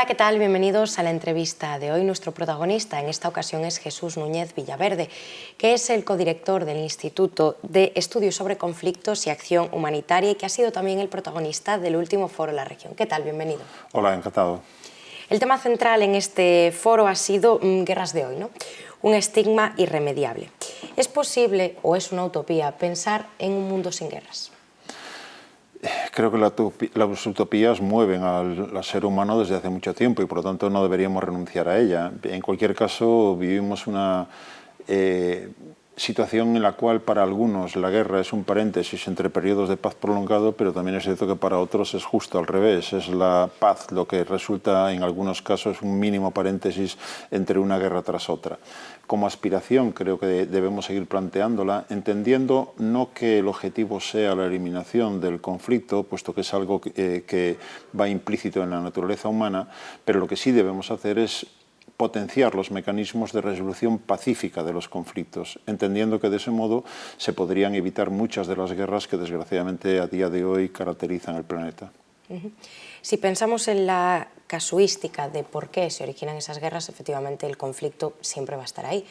Hola, ¿qué tal? Bienvenidos a la entrevista de hoy. Nuestro protagonista en esta ocasión es Jesús Núñez Villaverde, que es el codirector del Instituto de Estudios sobre Conflictos y Acción Humanitaria y que ha sido también el protagonista del último foro de la región. ¿Qué tal? Bienvenido. Hola, encantado. El tema central en este foro ha sido guerras de hoy, ¿no? Un estigma irremediable. ¿Es posible o es una utopía pensar en un mundo sin guerras? Creo que las utopías mueven al ser humano desde hace mucho tiempo y por lo tanto no deberíamos renunciar a ella. En cualquier caso, vivimos una situación en la cual para algunos la guerra es un paréntesis entre periodos de paz prolongado, pero también es cierto que para otros es justo al revés. Es la paz lo que resulta en algunos casos un mínimo paréntesis entre una guerra tras otra. Como aspiración creo que debemos seguir planteándola, entendiendo no que el objetivo sea la eliminación del conflicto, puesto que es algo que va implícito en la naturaleza humana, pero lo que sí debemos hacer es potenciar los mecanismos de resolución pacífica de los conflictos, entendiendo que de ese modo se podrían evitar muchas de las guerras que desgraciadamente a día de hoy caracterizan el planeta. Si pensamos en la casuística de por qué se originan esas guerras, efectivamente el conflicto siempre va a estar ahí.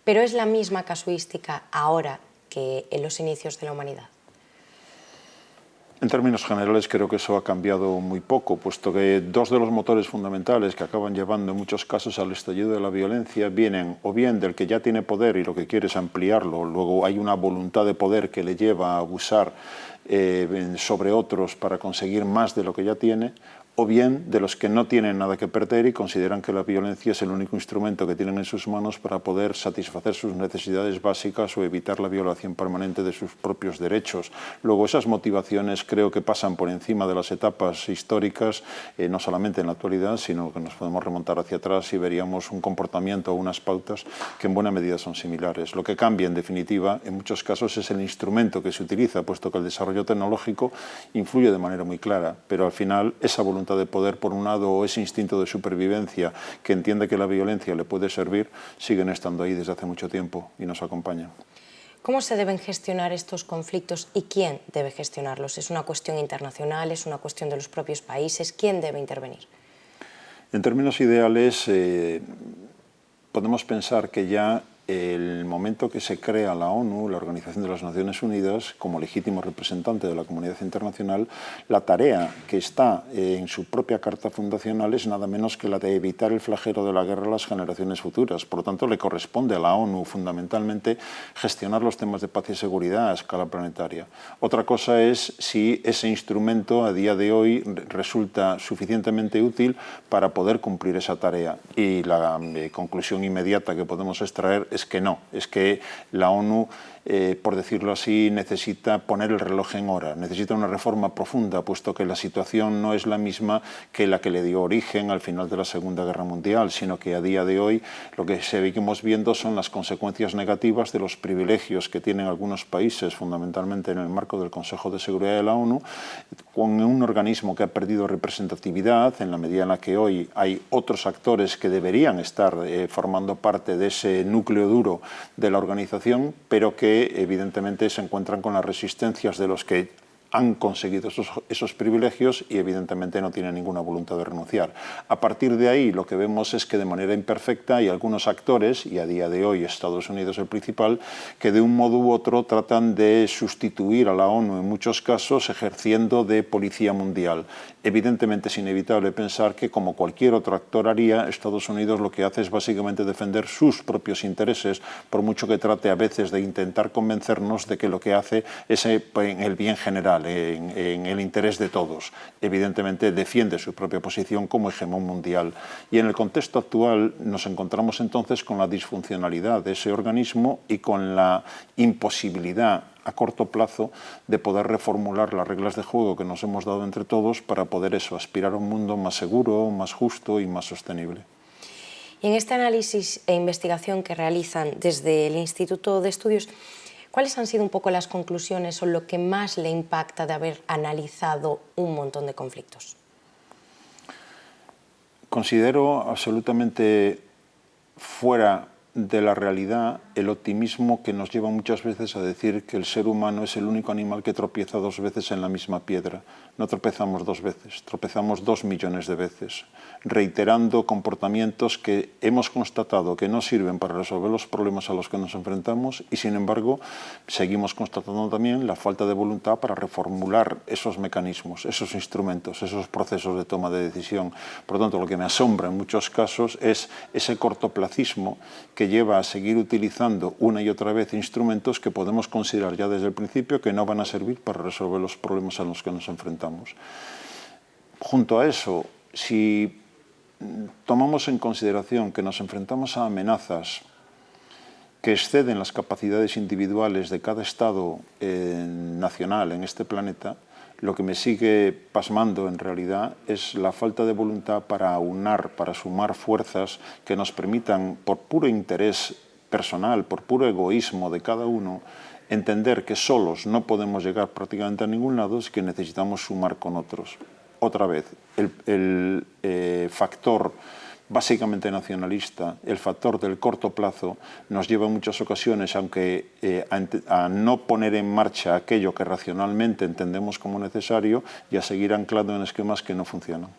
Pero ¿es la misma casuística ahora que en los inicios de la humanidad? En términos generales creo que eso ha cambiado muy poco, puesto que dos de los motores fundamentales que acaban llevando en muchos casos al estallido de la violencia vienen o bien del que ya tiene poder y lo que quiere es ampliarlo, luego hay una voluntad de poder que le lleva a abusar sobre otros para conseguir más de lo que ya tiene, o bien de los que no tienen nada que perder y consideran que la violencia es el único instrumento que tienen en sus manos para poder satisfacer sus necesidades básicas o evitar la violación permanente de sus propios derechos. Luego, esas motivaciones creo que pasan por encima de las etapas históricas, no solamente en la actualidad, sino que nos podemos remontar hacia atrás y veríamos un comportamiento o unas pautas que en buena medida son similares. Lo que cambia, en definitiva, en muchos casos es el instrumento que se utiliza, puesto que el desarrollo tecnológico influye de manera muy clara, pero al final esa voluntad de poder, por un lado, o ese instinto de supervivencia que entiende que la violencia le puede servir, siguen estando ahí desde hace mucho tiempo y nos acompañan. ¿Cómo se deben gestionar estos conflictos y quién debe gestionarlos? ¿Es una cuestión internacional? ¿Es una cuestión de los propios países? ¿Quién debe intervenir? En términos ideales, podemos pensar que ya el momento que se crea la ONU, la Organización de las Naciones Unidas, como legítimo representante de la comunidad internacional, la tarea que está en su propia carta fundacional es nada menos que la de evitar el flagelo de la guerra a las generaciones futuras. Por lo tanto, le corresponde a la ONU fundamentalmente gestionar los temas de paz y seguridad a escala planetaria. Otra cosa es si ese instrumento a día de hoy resulta suficientemente útil para poder cumplir esa tarea. Y la conclusión inmediata que podemos extraer es que no, es que la ONU, por decirlo así, necesita poner el reloj en hora, necesita una reforma profunda, puesto que la situación no es la misma que la que le dio origen al final de la Segunda Guerra Mundial, sino que a día de hoy lo que seguimos viendo son las consecuencias negativas de los privilegios que tienen algunos países, fundamentalmente en el marco del Consejo de Seguridad de la ONU, con un organismo que ha perdido representatividad en la medida en la que hoy hay otros actores que deberían estar formando parte de ese núcleo duro de la organización, pero que evidentemente se encuentran con las resistencias de los que han conseguido esos privilegios y evidentemente no tienen ninguna voluntad de renunciar. A partir de ahí lo que vemos es que de manera imperfecta hay algunos actores, y a día de hoy Estados Unidos el principal, que de un modo u otro tratan de sustituir a la ONU en muchos casos ejerciendo de policía mundial. Evidentemente es inevitable pensar que, como cualquier otro actor haría, Estados Unidos lo que hace es básicamente defender sus propios intereses, por mucho que trate a veces de intentar convencernos de que lo que hace es en el bien general, en el interés de todos. Evidentemente defiende su propia posición como hegemón mundial. Y en el contexto actual nos encontramos entonces con la disfuncionalidad de ese organismo y con la imposibilidad a corto plazo de poder reformular las reglas de juego que nos hemos dado entre todos para poder aspirar a un mundo más seguro, más justo y más sostenible. Y en este análisis e investigación que realizan desde el Instituto de Estudios, ¿cuáles han sido un poco las conclusiones o lo que más le impacta de haber analizado un montón de conflictos? Considero absolutamente fuera de la realidad el optimismo que nos lleva muchas veces a decir que el ser humano es el único animal que tropieza 2 veces en la misma piedra. No tropezamos 2 veces, tropezamos 2 millones de veces, reiterando comportamientos que hemos constatado que no sirven para resolver los problemas a los que nos enfrentamos y, sin embargo, seguimos constatando también la falta de voluntad para reformular esos mecanismos, esos instrumentos, esos procesos de toma de decisión. Por lo tanto, lo que me asombra en muchos casos es ese cortoplacismo que lleva a seguir utilizando una y otra vez instrumentos que podemos considerar ya desde el principio que no van a servir para resolver los problemas a los que nos enfrentamos. Junto a eso, si tomamos en consideración que nos enfrentamos a amenazas que exceden las capacidades individuales de cada Estado nacional en este planeta, lo que me sigue pasmando en realidad es la falta de voluntad para aunar, para sumar fuerzas que nos permitan, por puro interés personal, por puro egoísmo de cada uno, entender que solos no podemos llegar prácticamente a ningún lado, es que necesitamos sumar con otros. Otra vez, el factor básicamente nacionalista, el factor del corto plazo, nos lleva en muchas ocasiones, aunque a no poner en marcha aquello que racionalmente entendemos como necesario y a seguir anclado en esquemas que no funcionan.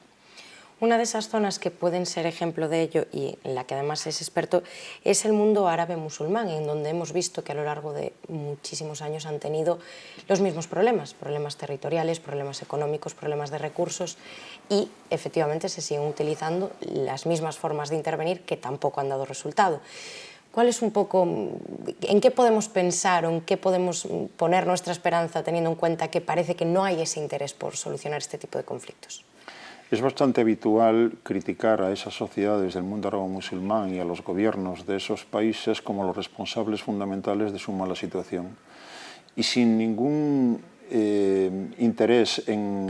Una de esas zonas que pueden ser ejemplo de ello y en la que además es experto es el mundo árabe musulmán, en donde hemos visto que a lo largo de muchísimos años han tenido los mismos problemas territoriales, problemas económicos, problemas de recursos y efectivamente se siguen utilizando las mismas formas de intervenir que tampoco han dado resultado. ¿Cuál es un poco, en qué podemos pensar o en qué podemos poner nuestra esperanza teniendo en cuenta que parece que no hay ese interés por solucionar este tipo de conflictos? Es bastante habitual criticar a esas sociedades del mundo árabe-musulmán y a los gobiernos de esos países como los responsables fundamentales de su mala situación. Y sin ningún interés en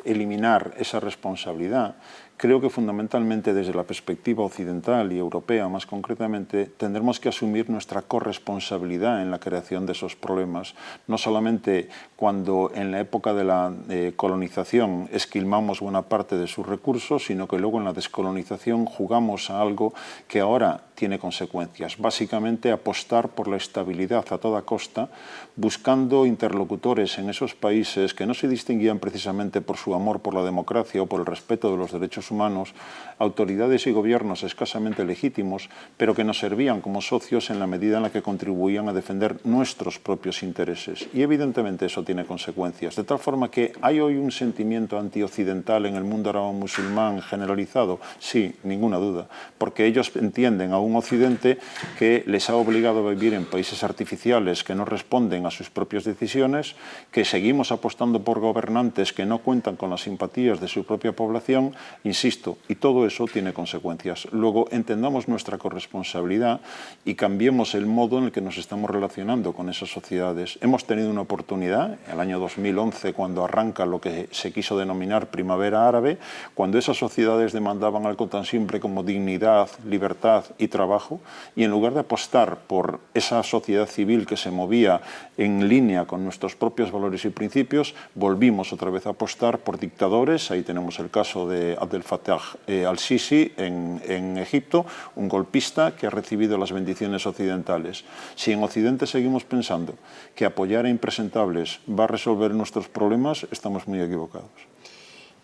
eliminar esa responsabilidad, creo que fundamentalmente desde la perspectiva occidental y europea más concretamente tendremos que asumir nuestra corresponsabilidad en la creación de esos problemas, no solamente cuando en la época de la colonización esquilmamos buena parte de sus recursos, sino que luego en la descolonización jugamos a algo que ahora tiene consecuencias. Básicamente apostar por la estabilidad a toda costa, buscando interlocutores en esos países que no se distinguían precisamente por su amor por la democracia o por el respeto de los derechos humanos, autoridades y gobiernos escasamente legítimos, pero que nos servían como socios en la medida en la que contribuían a defender nuestros propios intereses. Y evidentemente eso tiene consecuencias, de tal forma que hay hoy un sentimiento antioccidental en el mundo árabe-musulmán generalizado, sí, ninguna duda, porque ellos entienden a un occidente que les ha obligado a vivir en países artificiales que no responden a sus propias decisiones, que seguimos apostando por gobernantes que no cuentan con las simpatías de su propia población, insisto, y todo eso tiene consecuencias. Luego entendamos nuestra corresponsabilidad y cambiemos el modo en el que nos estamos relacionando con esas sociedades. Hemos tenido una oportunidad, en el año 2011, cuando arranca lo que se quiso denominar Primavera Árabe, cuando esas sociedades demandaban algo tan simple como dignidad, libertad y trabajo, y en lugar de apostar por esa sociedad civil que se movía en línea con nuestros propios valores y principios, volvimos otra vez a apostar por dictadores. Ahí tenemos el caso de Abdel Fattah al-Sisi en Egipto, un golpista que ha recibido las bendiciones occidentales. Si en Occidente seguimos pensando que apoyar a impresentables va a resolver nuestros problemas, estamos muy equivocados.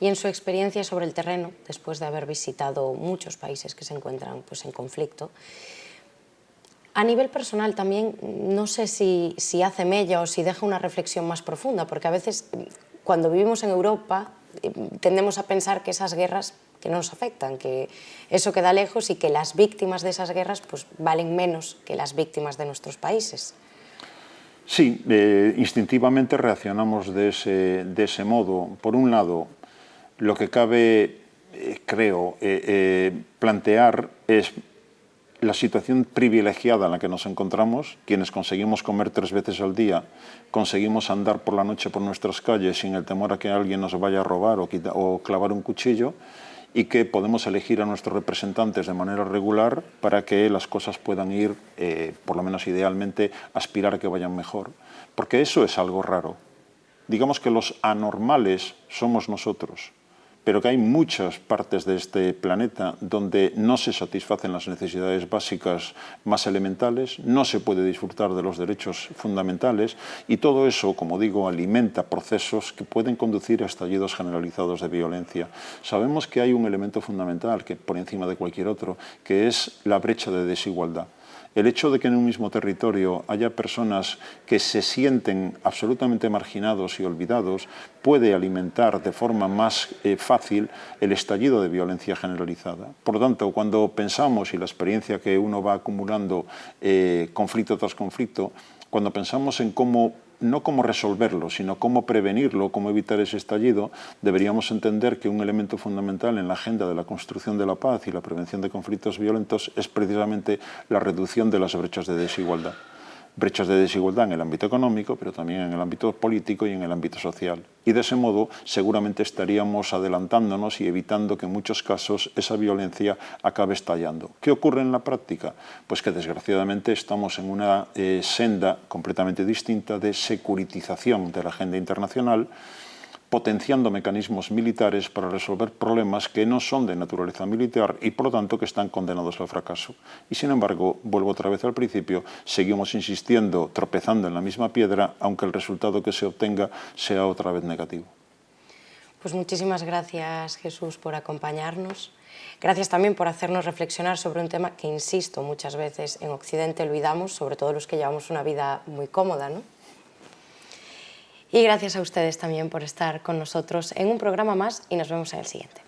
Y en su experiencia sobre el terreno, después de haber visitado muchos países que se encuentran pues, en conflicto, a nivel personal también, no sé si hace mella o si deja una reflexión más profunda, porque a veces cuando vivimos en Europa tendemos a pensar que esas guerras que no nos afectan, que eso queda lejos y que las víctimas de esas guerras pues, valen menos que las víctimas de nuestros países. Sí, instintivamente reaccionamos de ese modo. Por un lado, lo que cabe, creo, plantear es la situación privilegiada en la que nos encontramos, quienes conseguimos comer 3 veces al día, conseguimos andar por la noche por nuestras calles sin el temor a que alguien nos vaya a robar o clavar un cuchillo, y que podemos elegir a nuestros representantes de manera regular para que las cosas puedan ir, por lo menos idealmente, aspirar a que vayan mejor. Porque eso es algo raro. Digamos que los anormales somos nosotros, pero que hay muchas partes de este planeta donde no se satisfacen las necesidades básicas más elementales, no se puede disfrutar de los derechos fundamentales y todo eso, como digo, alimenta procesos que pueden conducir a estallidos generalizados de violencia. Sabemos que hay un elemento fundamental que por encima de cualquier otro, que es la brecha de desigualdad. El hecho de que en un mismo territorio haya personas que se sienten absolutamente marginados y olvidados puede alimentar de forma más fácil el estallido de violencia generalizada. Por lo tanto, cuando pensamos, y la experiencia que uno va acumulando conflicto tras conflicto, cuando pensamos en no cómo resolverlo, sino cómo prevenirlo, cómo evitar ese estallido, deberíamos entender que un elemento fundamental en la agenda de la construcción de la paz y la prevención de conflictos violentos es precisamente la reducción de las brechas de desigualdad. Brechas de desigualdad en el ámbito económico, pero también en el ámbito político y en el ámbito social. Y de ese modo seguramente estaríamos adelantándonos y evitando que en muchos casos esa violencia acabe estallando. ¿Qué ocurre en la práctica? Pues que desgraciadamente estamos en una senda completamente distinta de securitización de la agenda internacional, potenciando mecanismos militares para resolver problemas que no son de naturaleza militar y, por lo tanto, que están condenados al fracaso. Y, sin embargo, vuelvo otra vez al principio, seguimos insistiendo, tropezando en la misma piedra, aunque el resultado que se obtenga sea otra vez negativo. Pues muchísimas gracias, Jesús, por acompañarnos. Gracias también por hacernos reflexionar sobre un tema que, insisto, muchas veces en Occidente olvidamos, sobre todo los que llevamos una vida muy cómoda, ¿no? Y gracias a ustedes también por estar con nosotros en un programa más y nos vemos en el siguiente.